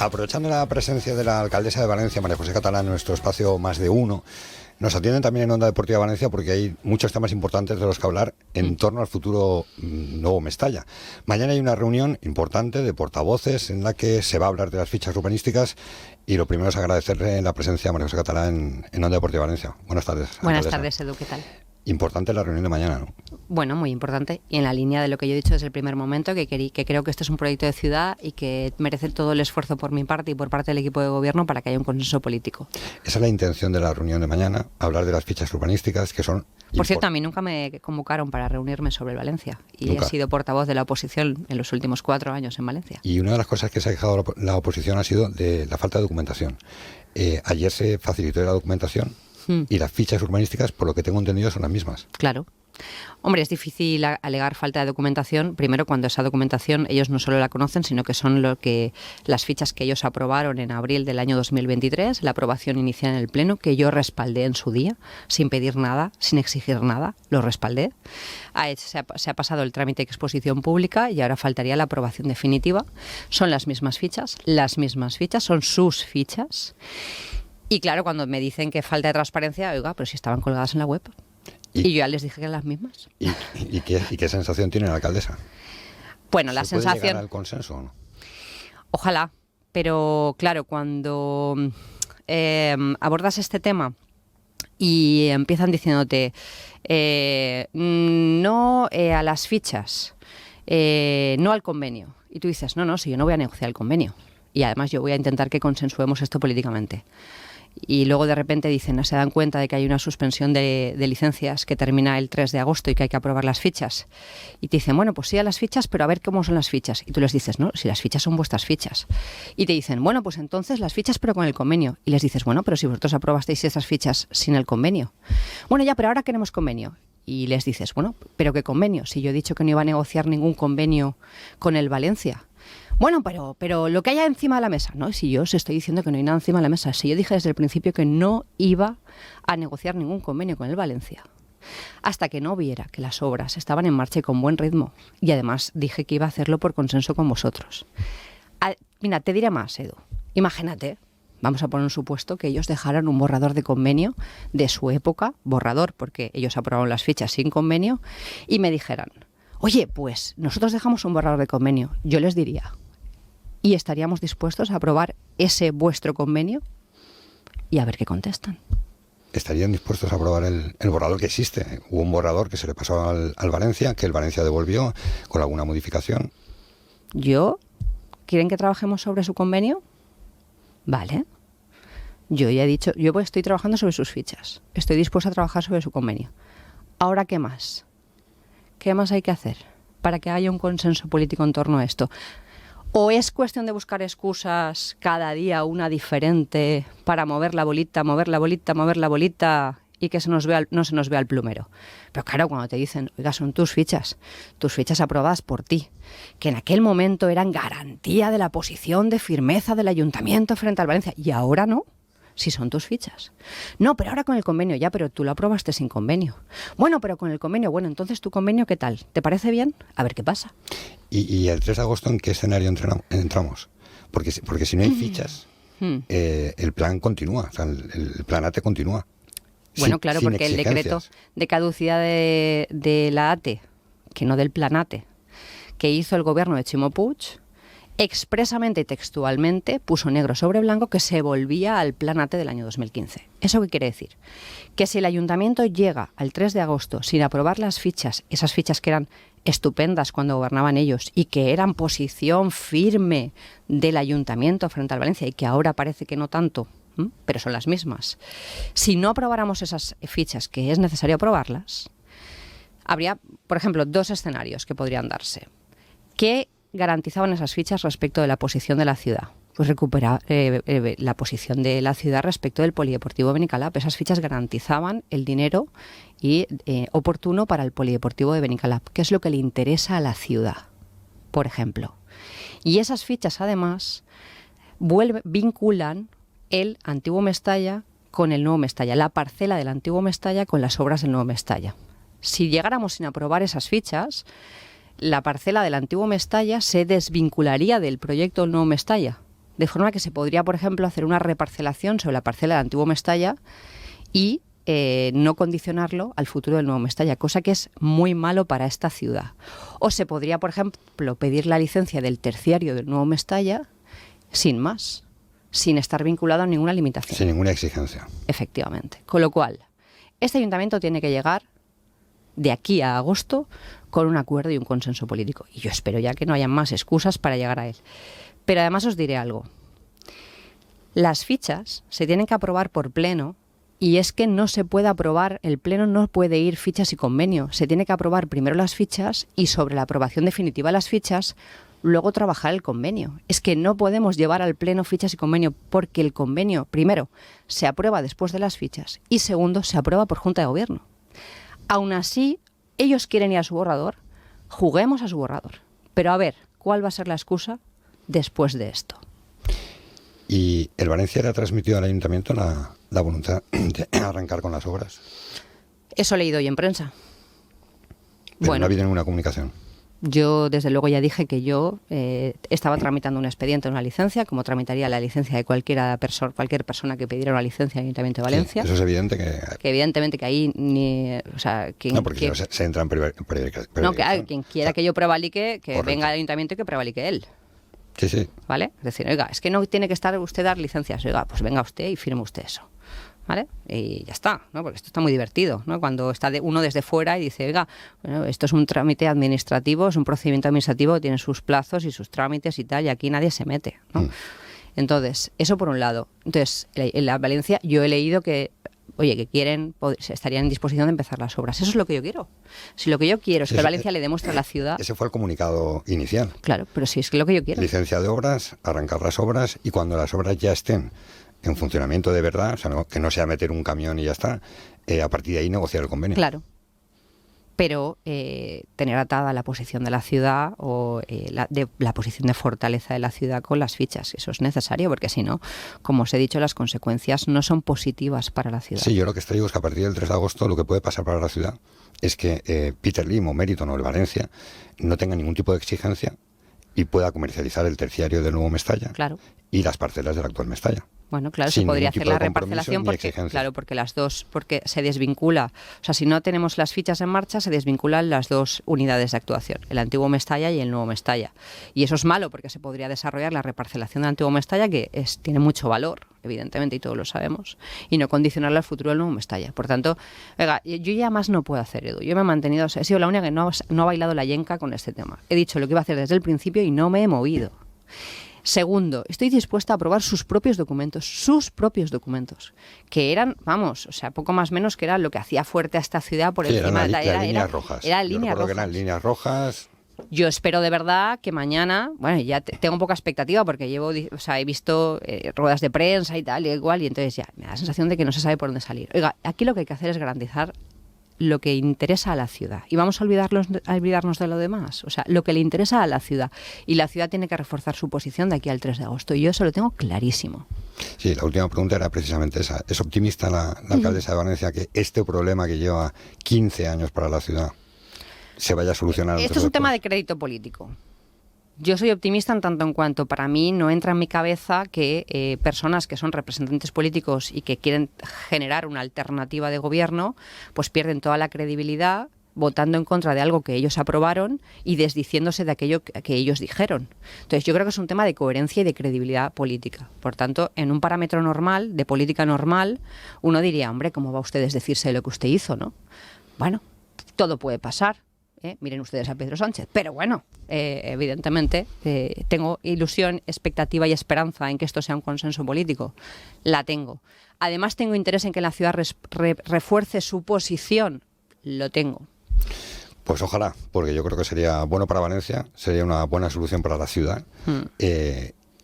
Aprovechando la presencia de la alcaldesa de Valencia, María José Catalán, en nuestro espacio Más de Uno, nos atienden también en Onda Deportiva Valencia porque hay muchos temas importantes de los que hablar en torno al futuro nuevo Mestalla. Mañana hay una reunión importante de portavoces en la que se va a hablar de las fichas urbanísticas y lo primero es agradecerle la presencia de María José Catalán en Onda Deportiva Valencia. Buenas tardes. Buenas alcaldesa. tardes, Edu, ¿qué tal? Importante la reunión de mañana, ¿no? Bueno, muy importante y en la línea de lo que yo he dicho desde el primer momento, que creo que este es un proyecto de ciudad y que merece todo el esfuerzo por mi parte y por parte del equipo de gobierno para que haya un consenso político. Esa es la intención de la reunión de mañana, hablar de las fichas urbanísticas que son... Por cierto, a mí nunca me convocaron para reunirme sobre Valencia y ¿Nunca? he sido portavoz de la oposición en los últimos 4 años en Valencia. Y una de las cosas que se ha quejado la oposición ha sido de la falta de documentación. Ayer se facilitó la documentación y las fichas urbanísticas, por lo que tengo entendido, son las mismas. Claro. Hombre, es difícil alegar falta de documentación, primero cuando esa documentación ellos no solo la conocen, sino que son las fichas que ellos aprobaron en abril del año 2023, la aprobación inicial en el Pleno, que yo respaldé en su día, sin pedir nada, sin exigir nada, lo respaldé. Se ha pasado el trámite de exposición pública y ahora faltaría la aprobación definitiva. Son las mismas fichas, son sus fichas. Y claro, cuando me dicen que falta de transparencia, oiga, pero si estaban colgadas en la web. Y yo ya les dije que eran las mismas. ¿Y qué sensación tiene la alcaldesa? Bueno, la sensación... ¿Puede llegar al consenso o no? Ojalá, pero claro, cuando abordas este tema y empiezan diciéndote no a las fichas, no al convenio, y tú dices, no, si yo no voy a negociar el convenio, y además yo voy a intentar que consensuemos esto políticamente. Y luego de repente dicen, se dan cuenta de que hay una suspensión de licencias que termina el 3 de agosto y que hay que aprobar las fichas. Y te dicen, bueno, pues sí a las fichas, pero a ver cómo son las fichas. Y tú les dices, no, si las fichas son vuestras fichas. Y te dicen, bueno, pues entonces las fichas pero con el convenio. Y les dices, bueno, pero si vosotros aprobasteis esas fichas sin el convenio. Bueno, ya, pero ahora queremos convenio. Y les dices, bueno, pero ¿qué convenio? Si yo he dicho que no iba a negociar ningún convenio con el Valencia. Bueno, pero lo que haya encima de la mesa, ¿no? Si yo os estoy diciendo que no hay nada encima de la mesa, si yo dije desde el principio que no iba a negociar ningún convenio con el Valencia, hasta que no viera que las obras estaban en marcha y con buen ritmo, y además dije que iba a hacerlo por consenso con vosotros. Mira, te diré más, Edu. Imagínate, vamos a poner un supuesto que ellos dejaran un borrador de convenio de su época, borrador porque ellos aprobaron las fichas sin convenio, y me dijeran, oye, pues nosotros dejamos un borrador de convenio. Yo les diría, ¿y estaríamos dispuestos a aprobar ese vuestro convenio? Y a ver qué contestan. ¿Estarían dispuestos a aprobar el borrador que existe? Hubo un borrador que se le pasó al Valencia, que el Valencia devolvió con alguna modificación. ¿Quieren que trabajemos sobre su convenio? Vale. Yo ya he dicho, yo estoy trabajando sobre sus fichas. Estoy dispuesta a trabajar sobre su convenio. Ahora, ¿qué más? ¿Qué más hay que hacer para que haya un consenso político en torno a esto? ¿O es cuestión de buscar excusas cada día una diferente para mover la bolita y que no se nos vea el plumero? Pero claro, cuando te dicen, oiga, son tus fichas aprobadas por ti, que en aquel momento eran garantía de la posición de firmeza del ayuntamiento frente al Valencia, y ahora no. Si son tus fichas. No, pero ahora con el convenio, ya, pero tú lo aprobaste sin convenio. Bueno, pero con el convenio, bueno, entonces tu convenio, ¿qué tal? ¿Te parece bien? A ver qué pasa. ¿Y el 3 de agosto en qué escenario entramos? Porque si no hay fichas, el plan continúa, o sea, el plan ATE continúa. Bueno, claro, porque el decreto de caducidad de la ATE, que no del plan ATE, que hizo el gobierno de Ximo Puig, expresamente y textualmente puso negro sobre blanco que se volvía al plan ATE del año 2015. ¿Eso qué quiere decir? Que si el ayuntamiento llega al 3 de agosto sin aprobar las fichas, esas fichas que eran estupendas cuando gobernaban ellos y que eran posición firme del ayuntamiento frente al Valencia y que ahora parece que no tanto, pero son las mismas. Si no aprobáramos esas fichas, que es necesario aprobarlas, habría, por ejemplo, 2 escenarios que podrían darse. ¿Qué garantizaban esas fichas respecto de la posición de la ciudad? Pues recuperar la posición de la ciudad respecto del Polideportivo Benicalap. Esas fichas garantizaban el dinero oportuno para el Polideportivo de Benicalap, que es lo que le interesa a la ciudad, por ejemplo. Y esas fichas, además, vinculan el antiguo Mestalla con el nuevo Mestalla, la parcela del antiguo Mestalla con las obras del nuevo Mestalla. Si llegáramos sin aprobar esas fichas, la parcela del antiguo Mestalla se desvincularía del proyecto del nuevo Mestalla, De forma que se podría, por ejemplo, hacer una reparcelación sobre la parcela del antiguo Mestalla y no condicionarlo al futuro del nuevo Mestalla, cosa que es muy malo para esta ciudad. O se podría, por ejemplo, pedir la licencia del terciario del nuevo Mestalla sin más, sin estar vinculado a ninguna limitación. Sin ninguna exigencia. Efectivamente. Con lo cual, este ayuntamiento tiene que llegar de aquí a agosto con un acuerdo y un consenso político. Y yo espero ya que no haya más excusas para llegar a él. Pero además os diré algo. Las fichas se tienen que aprobar por pleno. Y es que no se puede aprobar, el Pleno no puede ir fichas y convenio. Se tiene que aprobar primero las fichas y sobre la aprobación definitiva de las fichas, luego trabajar el convenio. Es que no podemos llevar al Pleno fichas y convenio porque el convenio, primero, se aprueba después de las fichas y segundo, se aprueba por Junta de Gobierno. Aún así, ellos quieren ir a su borrador, juguemos a su borrador. Pero a ver, ¿cuál va a ser la excusa después de esto? ¿Y el Valencia le ha transmitido al ayuntamiento la voluntad de arrancar con las obras? Eso he leído hoy en prensa. Pero no ha habido ninguna comunicación. Yo, desde luego, ya dije que yo estaba tramitando un expediente, una licencia, como tramitaría la licencia de cualquier persona que pidiera una licencia al Ayuntamiento de Valencia. Sí, eso es evidente que evidentemente que ahí ni... O sea, no, porque se entra en prevaricación. No, que quien quiera que yo prevalique, que correcto, venga al Ayuntamiento y que prevalique él. Sí, sí. ¿Vale? Es decir, oiga, es que no tiene que estar usted dar licencias. Oiga, pues venga usted y firme usted eso. ¿Vale? Y ya está, ¿no? Porque esto está muy divertido, ¿no? Cuando está uno desde fuera y dice, oiga, bueno, esto es un trámite administrativo, es un procedimiento administrativo que tiene sus plazos y sus trámites y tal, y aquí nadie se mete, ¿no? Entonces, eso por un lado. Entonces, en la Valencia yo he leído que, oye, que quieren, estarían en disposición de empezar las obras. Eso es lo que yo quiero. Si lo que yo quiero es que Valencia le demuestre a la ciudad... Ese fue el comunicado inicial. Claro, pero si es que lo que yo quiero. Licencia de obras, arrancar las obras y cuando las obras ya estén en funcionamiento de verdad, o sea, que no sea meter un camión y ya está, a partir de ahí negociar el convenio. Claro. Pero tener atada la posición de la ciudad o la posición de fortaleza de la ciudad con las fichas. Eso es necesario porque si no, como os he dicho, las consecuencias no son positivas para la ciudad. Sí, yo lo que estoy digo es que a partir del 3 de agosto lo que puede pasar para la ciudad es que Peter Lim o Meriton o el Valencia no tengan ningún tipo de exigencia y pueda comercializar el terciario del nuevo Mestalla, claro, y las parcelas del actual Mestalla. Bueno, claro, se podría hacer la reparcelación porque las dos, porque se desvincula. O sea, si no tenemos las fichas en marcha, se desvinculan las dos unidades de actuación, el antiguo Mestalla y el nuevo Mestalla. Y eso es malo porque se podría desarrollar la reparcelación del antiguo Mestalla, que tiene mucho valor, evidentemente, y todos lo sabemos, y no condicionarla al futuro del nuevo Mestalla. Por tanto, oiga, yo ya más no puedo hacer, Edu. Yo me he mantenido, he sido la única que no ha bailado la yenca con este tema. He dicho lo que iba a hacer desde el principio y no me he movido. Segundo, estoy dispuesta a aprobar sus propios documentos, que eran, vamos, o sea, poco más menos que era lo que hacía fuerte a esta ciudad por encima de las líneas rojas. Eran líneas rojas. Yo espero de verdad que mañana, bueno, ya tengo poca expectativa porque he visto ruedas de prensa y tal y igual, y entonces ya me da la sensación de que no se sabe por dónde salir. Oiga, aquí lo que hay que hacer es garantizar lo que interesa a la ciudad. Y vamos a olvidarnos de lo demás. O sea, lo que le interesa a la ciudad. Y la ciudad tiene que reforzar su posición de aquí al 3 de agosto. Y yo eso lo tengo clarísimo. Sí, la última pregunta era precisamente esa. ¿Es optimista la alcaldesa de Valencia que este problema que lleva 15 años para la ciudad se vaya a solucionar? Esto es un tema de crédito político. Yo soy optimista en tanto en cuanto para mí no entra en mi cabeza que personas que son representantes políticos y que quieren generar una alternativa de gobierno, pues pierden toda la credibilidad votando en contra de algo que ellos aprobaron y desdiciéndose de aquello que ellos dijeron. Entonces yo creo que es un tema de coherencia y de credibilidad política. Por tanto, en un parámetro normal, de política normal, uno diría, hombre, ¿cómo va usted a desdecirse de lo que usted hizo, no? Bueno, todo puede pasar. Miren ustedes a Pedro Sánchez. Pero bueno, evidentemente tengo ilusión, expectativa y esperanza en que esto sea un consenso político. La tengo. Además tengo interés en que la ciudad refuerce su posición. Lo tengo. Pues ojalá, porque yo creo que sería bueno para Valencia, sería una buena solución para la ciudad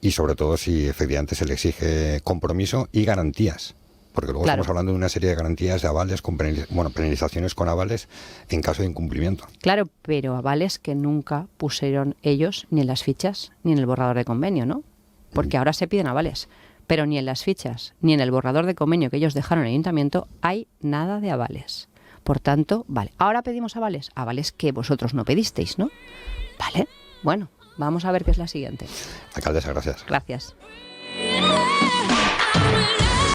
y sobre todo si efectivamente se le exige compromiso y garantías. Porque luego estamos hablando de una serie de garantías de avales, penalizaciones con avales en caso de incumplimiento. Claro, pero avales que nunca pusieron ellos ni en las fichas ni en el borrador de convenio, ¿no? Porque ahora se piden avales, pero ni en las fichas ni en el borrador de convenio que ellos dejaron en el ayuntamiento hay nada de avales. Por tanto, vale, ahora pedimos avales que vosotros no pedisteis, ¿no? Vale, bueno, Vamos a ver qué es la siguiente. Alcaldesa, gracias. Gracias.